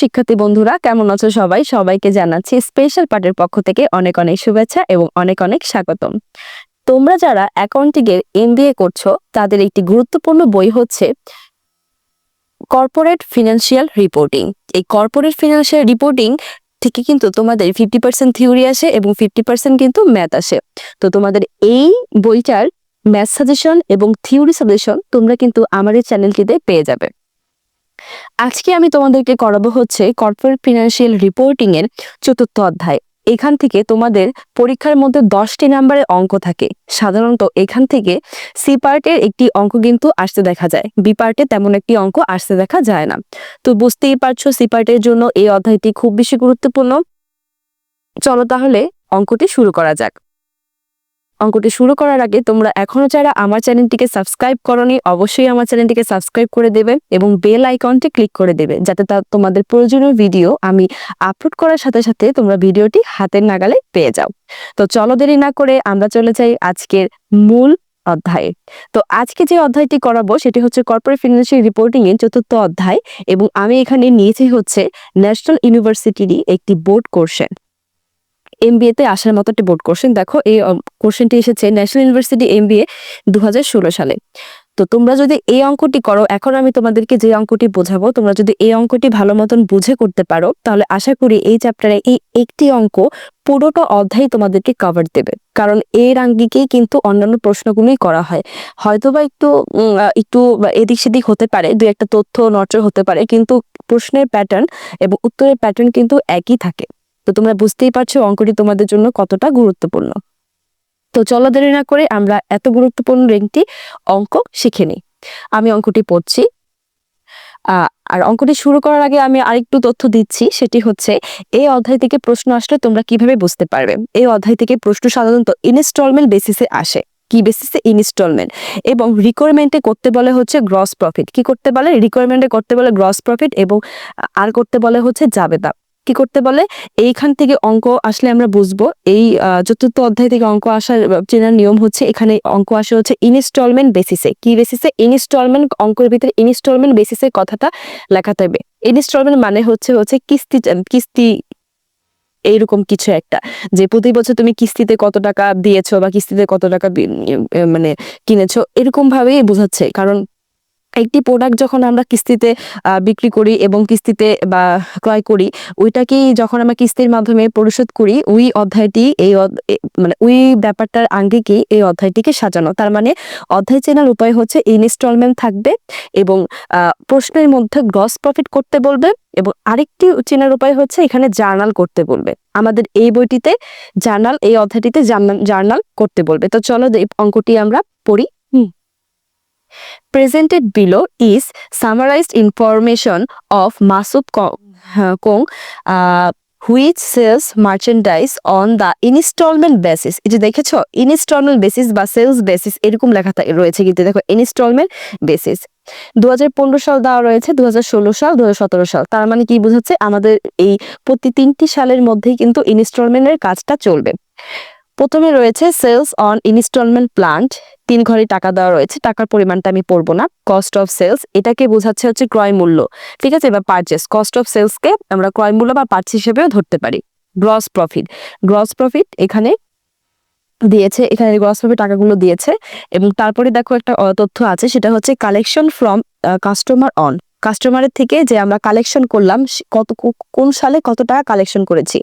শিক্ষার্থী বন্ধুরা কেমন আছো সবাই? সবাইকে জানাচ্ছি স্পেশাল পার্টের পক্ষ থেকে অনেক অনেক শুভেচ্ছা এবং অনেক অনেক স্বাগতম। তোমরা যারা অ্যাকাউন্টিং এর এমবিএ করছো তাদের একটি গুরুত্বপূর্ণ বই হচ্ছে কর্পোরেট ফিনান্সিয়াল রিপোর্টিং। এই কর্পোরেট ফিনান্সিয়াল রিপোর্টিং থেকে কিন্তু তোমাদের 50% থিওরি আসে এবং 50% কিন্তু ম্যাথ আসে। তো তোমাদের এই বইটার ম্যাথ সাজেশন এবং থিওরি সাজেশন তোমরা কিন্তু আমার এই চ্যানেলটিতে পেয়ে যাবে। আজকে আমি তোমাদেরকে করাবো হচ্ছে কর্পোরেট ফিনান্সিয়াল রিপোর্টিং এর 4র্থ অধ্যায়। এখান থেকে তোমাদের পরীক্ষার মধ্যে 10টি নাম্বারের অঙ্ক থাকে। সাধারণত এখান থেকে সি পার্টের একটি অঙ্ক কিন্তু আসতে দেখা যায়, বি পার্টে তেমন একটি অঙ্ক আসতে দেখা যায় না। তো বুঝতেই পারছো সি পার্টের জন্য এই অধ্যায়টি খুব বেশি গুরুত্বপূর্ণ। চলো তাহলে অঙ্কটি শুরু করা যাক। অঙ্কটি শুরু করার আগে তোমরা এখনো যারা আমার চ্যানেলটিকে সাবস্ক্রাইব করোনি অবশ্যই আমার চ্যানেলটিকে সাবস্ক্রাইব করে দেবে এবং বেল আইকনটি ক্লিক করে দেবে, যাতে তোমাদের প্রয়োজনীয় ভিডিও আমি আপলোড করার সাথে সাথে তোমরা ভিডিওটি হাতের নাগালে পেয়ে যাও। তো চলো দেরি না করে আমরা চলে যাই আজকের মূল অধ্যায়ে। তো আজকে যে অধ্যায়টি করাবো সেটি হচ্ছে কর্পোরেট ফিনান্সিয়াল রিপোর্টিং এর 4র্থ অধ্যায় এবং আমি এখানে নিয়েছি হচ্ছে ন্যাশনাল ইউনিভার্সিটিরই একটি বোর্ড কোশ্চেন। এমবিএ তে আসার মতো একটা বোর্ড কোশ্চেন। দেখো এই কোশ্চেনটি এসেছে ন্যাশনাল ইউনিভার্সিটি এমবিএ 2016 সালে। তো তোমরা যদি এই অঙ্কটি করো, এখন আমি তোমাদেরকে যে অঙ্কটি বোঝাবো তোমরা যদি এই অঙ্কটি ভালো মতন বুঝে করতে পারো তাহলে আশা করি এই চ্যাপ্টারে এই একটি অঙ্ক পুরোটা অধ্যায় তোমাদেরকে কভার দেবে। কারণ এর আঙ্গিকেই কিন্তু অন্যান্য প্রশ্নগুলোই করা হয়। হয়তোবা একটু এদিক সেদিক হতে পারে, দুই একটা তথ্য নড়চড় হতে পারে, কিন্তু প্রশ্নের প্যাটার্ন এবং উত্তরের প্যাটার্ন কিন্তু একই থাকে। তো তোমরা বুঝতেই পারছো অঙ্কটি তোমাদের জন্য কতটা গুরুত্বপূর্ণ। তো চলো দেরি না করে আমরা এত গুরুত্বপূর্ণ একটি অঙ্ক শিখে নিই। আমি অঙ্কটি পড়ছি। আর অঙ্কটি শুরু করার আগে আমি আরেকটু তথ্য দিচ্ছি, সেটি হচ্ছে এই অধ্যায় থেকে প্রশ্ন আসলে তোমরা কিভাবে বুঝতে পারবে। এই অধ্যায় থেকে প্রশ্ন সাধারণত ইনস্টলমেন্ট বেসিসে আসে। কি বেসিসে? ইনস্টলমেন্ট। এবং রিকোয়ারমেন্টে করতে বলে হচ্ছে গ্রস প্রফিট। কি করতে বলে? রিকোয়ারমেন্টে করতে বলে গ্রস প্রফিট এবং আর করতে বলে হচ্ছে জাবেদা। কি করতে বলে? এইখান থেকে অঙ্ক আসলে আমরা বুঝবো। এই 4র্থ অধ্যায় থেকে অঙ্ক আসার চেনার নিয়ম হচ্ছে এখানে অঙ্ক আসে হচ্ছে ইনস্টলমেন্ট বেসিসে। কি বেসিসে? ইনস্টলমেন্ট। অঙ্কের ভিতরে ইনস্টলমেন্ট বেসিসে কথাটা লেখাতে হবে। ইনস্টলমেন্ট মানে হচ্ছে কিস্তি এইরকম কিছু একটা, যে প্রতি বছর তুমি কিস্তিতে কত টাকা দিয়েছো বা কিস্তিতে কত টাকা মানে কিনেছো, এরকম ভাবেই বোঝাচ্ছে। কারণ একটি প্রোডাক্ট যখন আমরা কিস্তিতে বিক্রি করি এবং কিস্তিতে বা ক্রয় করি, ওইটাকেই যখন আমরা কিস্তির মাধ্যমে পরিশোধ করি, ওই অধ্যায়টি মানে ওই ব্যাপারটার আঙ্গিকেই এই অধ্যায়টিকে সাজানো। তার মানে অধ্যায় চেনার উপায় হচ্ছে ইনস্টলমেন্ট থাকবে এবং প্রশ্নের মধ্যে গ্রস প্রফিট করতে বলবে এবং আরেকটি চেনার উপায় হচ্ছে এখানে জার্নাল করতে বলবে। আমাদের এই বইটিতে জার্নাল, এই অধ্যায়টিতে জার্নাল করতে বলবে। তো চলো অঙ্কটি আমরা পড়ি। Presented below is summarized information of Masud Kong, which sells merchandise on the installment basis. এই যে দেখেছো ইনস্টলমেন্ট বেসিস বা সেলস বেসিস এরকম লেখা রয়েছে, কিন্তু দেখো ইনস্টলমেন্ট বেসিস 2015 সাল দেওয়া রয়েছে, 2016 সাল, 2017 সাল। তার মানে কি বোঝাচ্ছে? আমাদের এই প্রতি 3টি সালের মধ্যেই কিন্তু ইনস্টলমেন্টের কাজটা চলবে। প্রথমে রয়েছে সেলস অন ইনস্টলমেন্ট প্ল্যান্ট, 3 ঘরে টাকা দেওয়া রয়েছে, টাকার পরিমাণটা আমি পড়বো না। কস্ট অফ সেলস, এটাকে বোঝাচ্ছে হচ্ছে ক্রয় মূল্য, ঠিক আছে, বা পারচেস। কস্ট অফ সেলসকে আমরা ক্রয় মূল্য বা পারচেস হিসেবেও ধরতে পারি। গ্রস প্রফিট, গ্রস প্রফিট এখানে দিয়েছে, এখানে গ্রস প্রফিট টাকাগুলো দিয়েছে। এবং তারপরে দেখো একটা তথ্য আছে, সেটা হচ্ছে কালেকশন ফ্রম কাস্টমার অন, কাস্টমারের থেকে যে আমরা কালেকশন করলাম কোন সালে কত টাকা কালেকশন করেছি।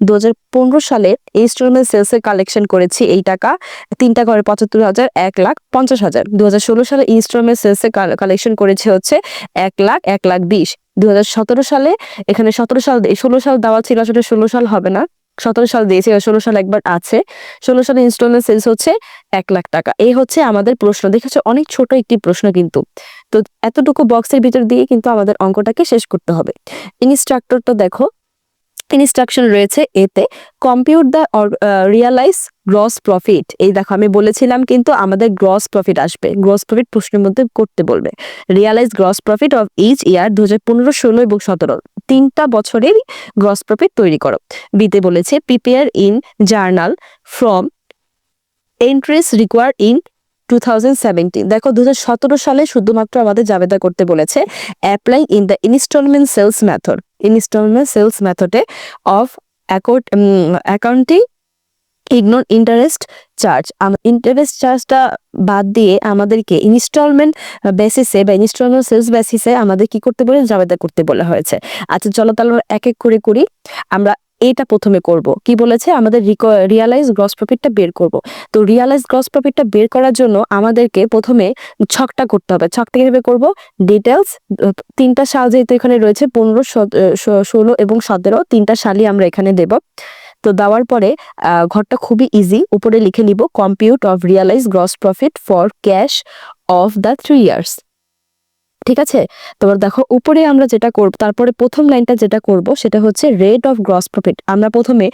2015 সালে ইনস্টলমেন্ট সেলসের কালেকশন করেছি এই টাকা 3টা ঘরে 75,000, 1,50,000। 2016 সালে ইনস্টলমেন্ট সেলসের কালেকশন করেছে হচ্ছে 1,20,000। 2017 সালে এখানে 16 সাল দেওয়া ছিল, আসলে 16 সাল হবে না, 17 সাল দিয়েছে, 16 সাল একবার আছে। 16 সালে ইনস্টলমেন্ট সেলস হচ্ছে 1,00,000 টাকা। এই হচ্ছে আমাদের প্রশ্ন। দেখেছো অনেক ছোট একটি প্রশ্ন, কিন্তু তো এতটুকু বক্সের ভিতর দিয়ে কিন্তু আমাদের অঙ্কটাকে শেষ করতে হবে। ইনস্ট্রাক্টরটা দেখো, ইনস্ট্রাকশন রয়েছে এতে compute the realize gross profit. এই দেখো আমি বলেছিলাম কিন্তু আমাদের গ্রস প্রফিট আসবে, গ্রস প্রফিট প্রশ্নের মধ্যে করতে বলবে। Realize gross profit of each year 2015, 16 এবং 17, 3টা বছরের গ্রস প্রফিট তৈরি করো। বিতে বলেছে prepare in journal from entries required in 2017। দেখো 2017 সালে শুধুমাত্র আমাদের জাবেদা করতে বলেছে। Apply in the instalment sales method, instalment sales মেথডে of accounting ignore interest charge. Interest চার্জটা বাদ দিয়ে আমাদেরকে ইনস্টলমেন্ট বেসিসে বা ইনস্টলমেন্ট সেলস বেসিসে আমাদের কি করতে বলে, জাবেদা করতে বলা হয়েছে। আচ্ছা চলো তাহলে এক এক করে করি। আমরা এটা প্রথমে করব, কি বলেছে, আমাদের রিয়ালাইজ গ্রস প্রফিটটা বের করব। তো রিয়ালাইজ গ্রস প্রফিটটা বের করার জন্য আমাদেরকে প্রথমে ছকটা করতে হবে। ছকটা কিভাবে করব, ডিটেলস, তিনটা সাল যেহেতু এখানে রয়েছে 15, 16 এবং 17, তিনটা সালই আমরা এখানে দেব। তো দেওয়ার পরে ঘরটা খুবই ইজি, উপরে লিখে নিব compute of realise gross profit for cash of the 3 years. ঠিক আছে, তোমরা দেখো উপরে আমরা যেটা করব, তারপরে প্রথম লাইনটা যেটা করব সেটা হচ্ছে রেট অফ গ্রস প্রফিট। আমরা প্রথমে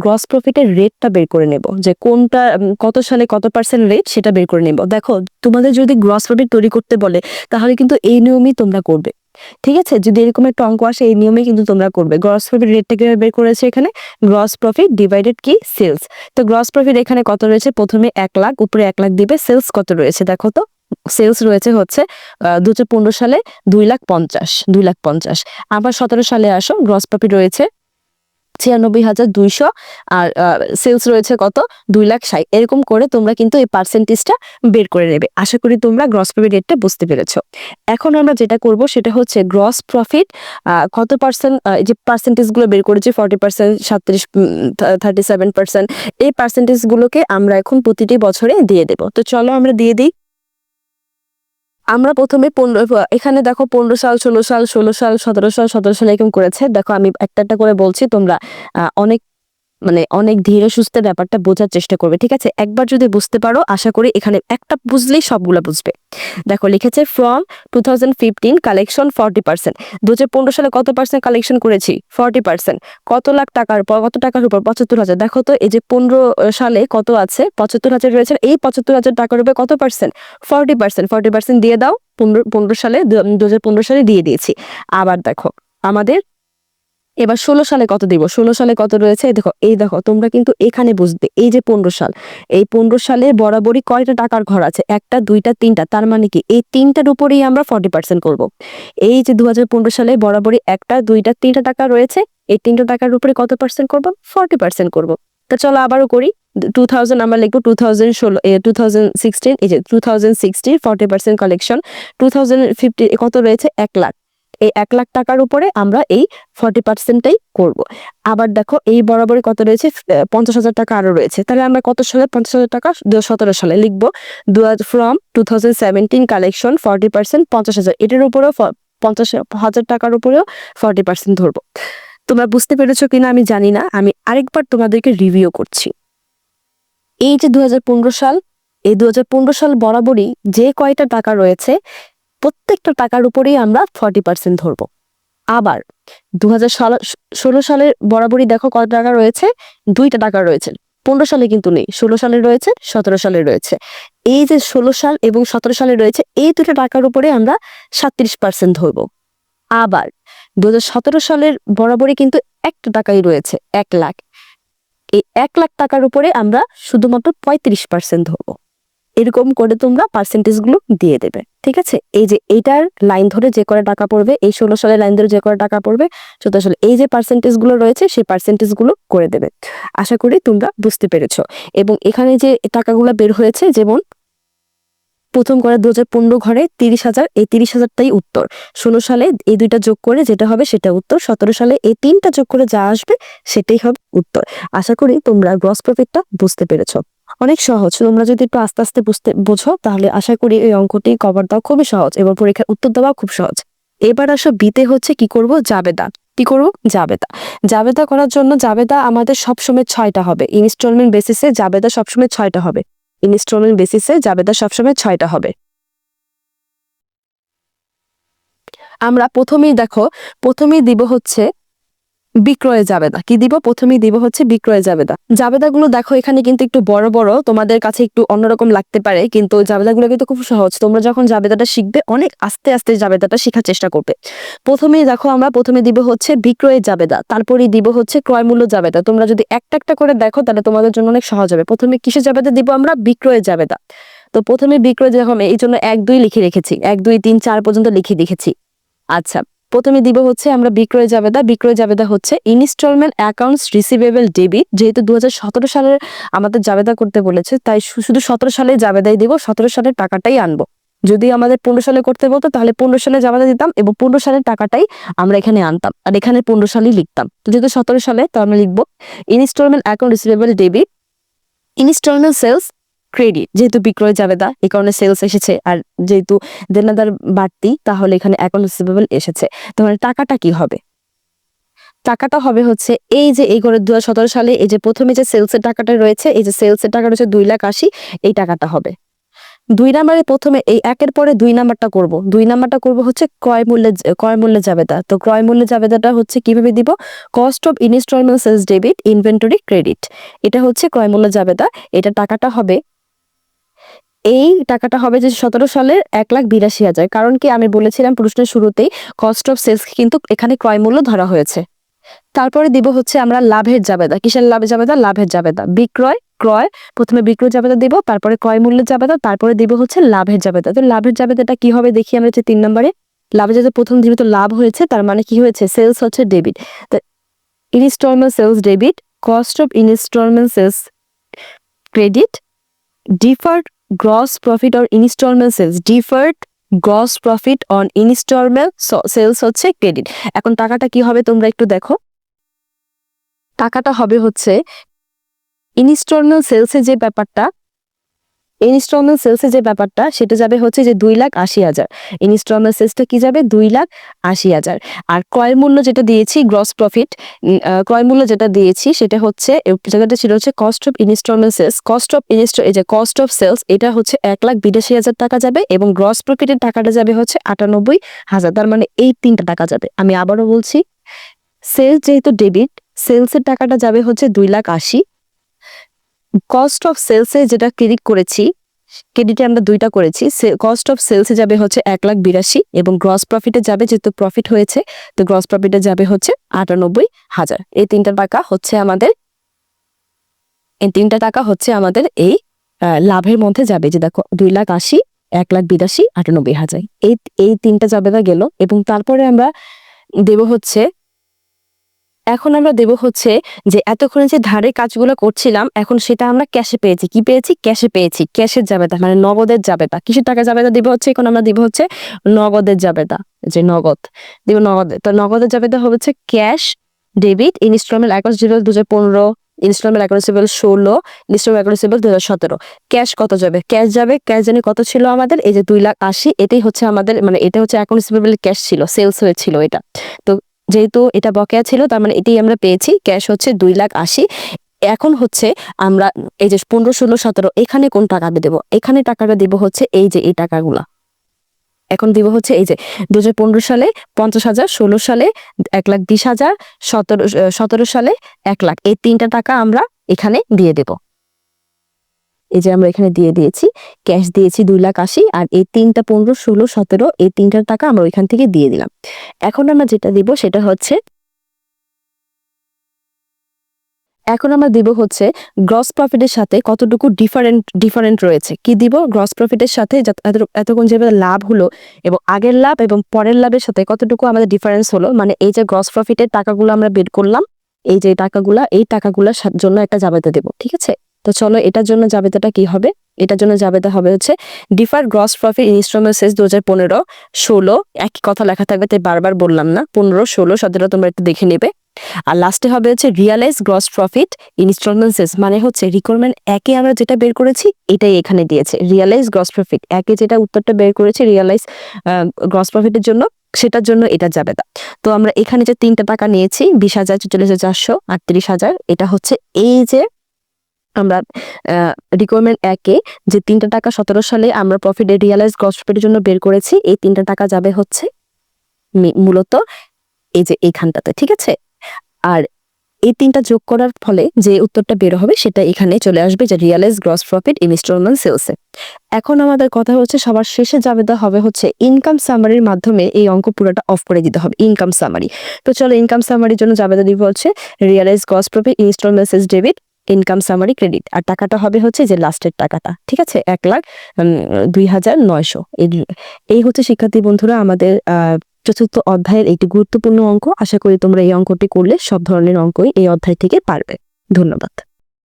গ্রস প্রফিটের রেটটা বের করে নেব, যে কোনটা কত সালে কত পার্সেন্ট রেট সেটা বের করে নেব। দেখো তোমাদের যদি গ্রস প্রফিট তৈরি করতে বলে তাহলে কিন্তু এই নিয়মই তোমরা করবে। ঠিক আছে, যদি এরকম একটা অঙ্ক আসে এই নিয়মে কিন্তু তোমরা করবে। গ্রস প্রফিট রেটটা কিভাবে বের করেছে, এখানে গ্রস প্রফিট ডিভাইডেড কি সেলস। তো গ্রস প্রফিট এখানে কত রয়েছে, প্রথমে 1 লাখ, উপরে 1 লাখ দিবে। সেলস কত রয়েছে দেখো তো, সেলস রয়েছে হচ্ছে 2015 সালে 2,50,000। আবার 17 সালে আসো, গ্রস প্রফিট রয়েছে 96,200 আর সেলস রয়েছে কত, 2,60,000। এরকম করে তোমরা কিন্তু এই পার্সেন্টেজটা বের করে নেবে। আশা করি তোমরা গ্রস প্রফিট রেটটা বুঝতে পেরেছো। এখন আমরা যেটা করব সেটা হচ্ছে গ্রস প্রফিট কত পার্সেন্ট, এই যে পার্সেন্টেজগুলো বের করেছি 40%, 37, 37%, এই পার্সেন্টেজগুলোকে আমরা এখন প্রতিটি বছরে দিয়ে দেব। তো চলো আমরা দিয়ে দিই। আমরা প্রথমে এখানে দেখো 15 সাল, 16 সাল, 16 সাল, 17 সাল, 17 সাল এরকম করেছে। দেখো আমি একটা একটা করে বলছি, তোমরা অনেক ধীরে সুস্থে ব্যাপারটা বোঝার চেষ্টা করবে। ঠিক আছে, একবার যদি বুঝতে পারো আশা করি এখানে একটা বুঝলেই সবগুলো বুঝবে। দেখো লিখেছে ফ্রম 2015 কালেকশন 40%। 2015 সালে কত পার্সেন্ট কালেকশন করেছি, 40%। কত লাখ টাকার উপর, কত টাকার উপর, 75,000। দেখো তো এই যে 15 সালে কত আছে, 75,000 রয়েছে। এই 75,000 টাকার উপরে কত পার্সেন্ট, 40%। 40% দিয়ে দাও। 15 সালে 2015 সালে দিয়ে দিয়েছি। আবার দেখো আমাদের এবার 16 সালে কত দিব, 16 সালে কত রয়েছে, এই দেখো তোমরা কিন্তু এখানে বুঝবে। এই যে 15 সাল, এই 15 সালে বরাবরই কয়টা টাকার ঘর আছে, একটা, দুইটা, তিনটা। তার মানে কি এই তিনটার উপরেই আমরা 40% করব। এই যে 2015 সালে বরাবরই একটা, দুইটা, তিনটা টাকা রয়েছে, এই তিনটা টাকার উপরে কত পার্সেন্ট করব, 40% করব। তা চলো আবারও করি। 2000 আমরা লিখবো 2016, এই যে 2016 40% কালেকশন। 2050 কত রয়েছে, 1 লাখ। এই 1 লাখ টাকার উপরে আমরা এই 40%টাই করব। আবার দেখো এই বরাবরই কত রয়েছে, 50,000 টাকা আরো রয়েছে। তাহলে আমরা কত সালে 50,000 টাকা, 2017 সালে লিখবো ফ্রম 2017 কালেকশন 40% 50,000। এটার উপরেও 50,000 টাকার উপরেও 40% ধরবো। তোমরা বুঝতে পেরেছো কিনা আমি জানি না, আমি আরেকবার তোমাদেরকে রিভিউ করছি। এই যে 2015 সাল, এই 2015 সাল বরাবরই যে কয়টা টাকা রয়েছে প্রত্যেকটা টাকার উপরেই আমরা 40% ধরবো। আবার 2016 সালের বরাবরই দেখো কত টাকা রয়েছে, 2টা টাকা রয়েছে। 15 সালে কিন্তু নেই, 16 সালে রয়েছে, 17 সালে রয়েছে। এই যে 16 সাল এবং 17 সালে রয়েছে, এই 2টা টাকার উপরে আমরা 37% ধরবো। আবার 2017 সালের বরাবরই কিন্তু একটা টাকাই রয়েছে, 1 লাখ। এই 1 লাখ টাকার উপরে আমরা শুধুমাত্র 35% ধরবো। এরকম করে তোমরা পার্সেন্টেজ গুলো দিয়ে দেবে। ঠিক আছে, এই যে এইটার লাইন ধরে যে করে টাকা পড়বে, এই 16 সালের লাইন ধরে যে করে টাকা পড়বে, 14 সালে এই যে পার্সেন্টেজ গুলো রয়েছে সেই পার্সেন্টেজ গুলো করে দেবে। আশা করি তোমরা বুঝতে পেরেছো। এবং এখানে যে টাকাগুলো বের হয়েছে, যেমন প্রথম করে 2015 ঘরে 30,000, এই 30,000টাই উত্তর। 16 সালে এই 2টা যোগ করে যেটা হবে সেটা উত্তর। 17 সালে এই 3টা যোগ করে যা আসবে সেটাই হবে উত্তর। আশা করি তোমরা গ্রস প্রফিটটা বুঝতে পেরেছো। অনেক সহজ, তোমরা যদি একটু আস্তে আস্তে বোঝো তাহলে আশা করি এই অঙ্কটি কভার দেওয়া খুবই সহজ এবং পরীক্ষার উত্তর দেওয়া খুব সহজ। এবার আসো বিতে হচ্ছে কি করব, জাবেদা। কি করব, জাবেদা। জাবেদা করার জন্য জাবেদা আমাদের সবসময় 6টা হবে। ইনস্টলমেন্ট বেসিসে জাবেদা সবসময় 6টা হবে। ইনস্টলমেন্ট বেসিসে জাবেদা সবসময় 6টা হবে। আমরা প্রথমেই দিব হচ্ছে বিক্রয়ে জাবেদা। কি দিব, প্রথমেই দিব হচ্ছে বিক্রয়ে জাবেদা। জাবেদাগুলো দেখো এখানে কিন্তু একটু বড় বড়, তোমাদের কাছে একটু অন্যরকম লাগতে পারে, কিন্তু জাবেদাগুলো কিন্তু খুব সহজ। তোমরা যখন জাবেদাটা শিখবে অনেক আস্তে আস্তে জাবেদাটা শেখার চেষ্টা করবে। প্রথমেই দেখো আমরা প্রথমে দিব হচ্ছে বিক্রয়ের জাবেদা, তারপরেই দিব হচ্ছে ক্রয় মূল্য জাবেদা। তোমরা যদি একটা একটা করে দেখো তাহলে তোমাদের জন্য অনেক সহজ হবে। প্রথমে কিসের জাবেদা দিব আমরা, বিক্রয়ের জাবেদা। তো প্রথমে বিক্রয় যখন, এই জন্য 1, 2 লিখে রেখেছি, 1, 2, 3, 4 পর্যন্ত লিখে রেখেছি। আচ্ছা, প্রথমে দিব হচ্ছে আমরা বিক্রয় জাবেদা হচ্ছে ইনস্টলমেন্ট অ্যাকাউন্টস রিসিভেবল ডেবিট। যেহেতু 2017 সালের আমাদের জাবেদা করতে বলেছে, তাই শুধু 17 সালে জাবেদাই দিব, 17 সালের টাকাটাই আনবো। যদি আমাদের 15 সালে করতে বলতো তাহলে 15 সালে জাবেদা দিতাম এবং 15 সালের টাকাটাই আমরা এখানে আনতাম, আর এখানে 15 সালেই লিখতাম। তো যেহেতু 17 সালে, তো আমরা লিখবো instalment account receivable debit, instalment sales credit. যেহেতু বিক্রয় জাবেদা, এই কারণে সেলস এসেছে, আর যেহেতু দেনাদার বাড়তি, তাহলে এখানে অ্যাকাউন্ট রিসিভেবল এসেছে। তাহলে টাকাটা কি হবে? টাকাটা হবে হচ্ছে এই যে এই করে 2017 সালে এই যে প্রথমে যে সেলসের টাকাটা রয়েছে, এই যে সেলসের টাকাটা হচ্ছে 2,80,000, এই টাকাটা হবে। 2 নাম্বারে প্রথমে এই একের পরে 2 নাম্বারটা করব। 2 নাম্বারটা করব হচ্ছে ক্রয় মূল্যে জাবেদা। তো ক্রয় মূল্যে জাবেদাটা হচ্ছে কিভাবে দিব? Cost of instalment sales debit inventory credit. এটা হচ্ছে ক্রয় মূল্য জাবেদা। এটা টাকাটা হবে, এই টাকাটা হবে যে 17 সালের 1,82,000। কারণ কি আমি বলেছিলাম প্রশ্নের শুরুতেই, কস্ট অফ সেলস কিন্তু এখানে ক্রয় মূল্য ধরা হয়েছে। তারপরে দিব হচ্ছে আমরা লাভের জাবেদা। কিসের লাভের জাবেদা? লাভের জাবেদা। ক্রয়, প্রথমে বিক্রয় জাবেদা দিব, তারপরে ক্রয় মূল্যের জাবেদা, তারপরে দিব হচ্ছে লাভের জাবেদা। তো লাভের জাবেদাটা কি হবে দেখি আমরা, হচ্ছে 3 নম্বরে লাভের জাবেদা। প্রথম দিবে তো লাভ হয়েছে, তার মানে কি হয়েছে? সেলস হচ্ছে ডেবিট। তো instalment sales debit, cost of instalment sales credit, deferred gross profit or instalment sales, deferred gross profit on instalment sales হচ্ছে ক্রেডিট। এখন টাকাটা কি হবে তোমরা একটু দেখো। টাকাটা হবে হচ্ছে ইনস্টলমেন্ট সেলসে যে ব্যাপারটা, সেটা যাবে হচ্ছে যে 2,80,000। ইনস্টলমেন্ট সেলসটা কি যাবে? 2,80,000। আর ক্রয় মূল্য যেটা দিয়েছি, গ্রস প্রফিট, ক্রয় মূল্য যেটা দিয়েছি সেটা হচ্ছে, জায়গাটা ছিল হচ্ছে cost of instalment sales, cost of sales, এটা হচ্ছে 1,82,000 টাকা যাবে, এবং গ্রস প্রফিটের টাকাটা যাবে হচ্ছে 98,000। তার মানে এই 3টা টাকা যাবে। আমি আবারও বলছি, সেলস যেহেতু ডেবিট, সেলসের টাকাটা যাবে হচ্ছে 2,80,000। কস্ট অফ সেলসে যেটা ক্রেডিট করেছি, ক্রেডিটে আমরা 2টা করেছি, কস্ট অফ সেলসে যাবে হচ্ছে 1,82,000, এবং গ্রস প্রফিটে যাবে, যেহেতু প্রফিট হয়েছে, তো গ্রস প্রফিটে যাবে হচ্ছে 98,000। এই 3টা টাকা হচ্ছে আমাদের, এই লাভের মধ্যে যাবে। যে দেখো 2,80,000, 1,82,000, 98,000, এই 3টা যাবে না গেল। এবং তারপরে আমরা দেব হচ্ছে, এখন আমরা দেব হচ্ছে যে এতক্ষণে যে ধারে কাজগুলো করছিলাম, এখন সেটা আমরা ক্যাশে পেয়েছি। কি পেয়েছি? ক্যাশে পেয়েছি। ক্যাশের জাবেদা মানে নগদের জাবেদা। কিসের টাকা জাবেদা দিব হচ্ছে? এখন আমরা দিব হচ্ছে নগদের জাবেদা, যে নগদ দিব, নগদের। তো নগদের জাবেদা হচ্ছে cash debit, instalment account receivable 2015, instalment account receivable 16, instalment account receivable 2017। Cash কত যাবে? ক্যাশ যাবে, ক্যাশ জানি কত ছিল আমাদের, এই যে 2,80,000। এটাই হচ্ছে আমাদের, মানে এটা হচ্ছে অ্যাকাউন্ট রিসিভেবল ক্যাশ ছিল, সেলস হয়েছিল এটা। তো যেহেতু এটা বকেয়া ছিল, তার মানে এটাই আমরা পেয়েছি। ক্যাশ হচ্ছে 2,80,000। এখন হচ্ছে আমরা এই যে 15, 16, 17, এখানে কোন টাকাটা দেবো? এখানে টাকাটা দিব হচ্ছে এই যে এই টাকাগুলা। এখন দিব হচ্ছে এই যে 2015 সালে 50,000, 16 সালে 1,20,000, 17 সালে 1,00,000। এই 3টা টাকা আমরা এখানে দিয়ে দেব। এই যে আমরা এখানে দিয়ে দিয়েছি, ক্যাশ দিয়েছি 2,80,000, আর এই 3টা 15, 16, 17, এই 3টা টাকা আমরা ওইখান থেকে দিয়ে দিলাম। এখন আমরা যেটা দিব সেটা হচ্ছে, এখন আমরা দিব হচ্ছে গ্রস প্রফিটের সাথে কতটুকু ডিফারেন্ট রয়েছে। কি দিব? গ্রস প্রফিটের সাথে এতক্ষণ যেভাবে লাভ হলো এবং আগের লাভ এবং পরের লাভের সাথে কতটুকু আমাদের ডিফারেন্স হলো, মানে এই যে গ্রস প্রফিটের টাকাগুলো আমরা বের করলাম, এই যে এই টাকাগুলোর জন্য একটা জাবেদা দেব। ঠিক আছে, তো চলো এটার জন্য জাবেদাটা কি হবে। এটার জন্য জাবেদা হবে হচ্ছে deferred gross profit instalment sales 2015, 16, একই কথা লেখা থাকবে, তাই বারবার বললাম না। 15, 16, 17 তোমরা একটু দেখে নেবে। আর লাস্টে হবে হচ্ছে realise gross profit instalment sales, মানে হচ্ছে রিকোয়ারমেন্ট একে আমরা যেটা বের করেছি এটাই এখানে দিয়েছে। রিয়ালাইজ গ্রস প্রফিট একে যেটা উত্তরটা বের করেছি রিয়ালাইজ গ্রস প্রফিটের জন্য, সেটার জন্য এটা জাবেদা। তো আমরা এখানে যে 3টা টাকা নিয়েছি, 20,000, 44,400, 38,000, এটা হচ্ছে এই যে আমরা রিকোয়ারমেন্ট একে যে 3টা টাকা 17 সালে আমরা প্রফিট রিয়ালাইজ গ্রস প্রফিটের জন্য বের করেছি, এই 3টা টাকা যাবে হচ্ছে মূলত এই যে এইখানটাতে। ঠিক আছে, আর এই 3টা যোগ করার ফলে যে উত্তরটা বের হবে সেটা এখানে চলে আসবে, যে রিয়ালাইজ গ্রস প্রফিট ইনস্টলমেন্ট সেলসে। এখন আমাদের কথা হচ্ছে সবার শেষে জাবেদা হবে হচ্ছে ইনকাম সামারির মাধ্যমে এই অঙ্ক পুরোটা অফ করে দিতে হবে, ইনকাম সামারি। তো চলো ইনকাম সামারির জন্য জাবেদা দিব হচ্ছে realise gross profit instalment sales debit, income summary credit, আর টাকাটা হবে হচ্ছে যে লাস্টের টাকাটা। ঠিক আছে, 1,02,900। এই হচ্ছে শিক্ষার্থী বন্ধুরা আমাদের চতুর্থ অধ্যায়ের একটি গুরুত্বপূর্ণ অঙ্ক। আশা করি তোমরা এই অঙ্কটি করলে সব ধরনের অঙ্কই এই অধ্যায় থেকে পারবে। ধন্যবাদ।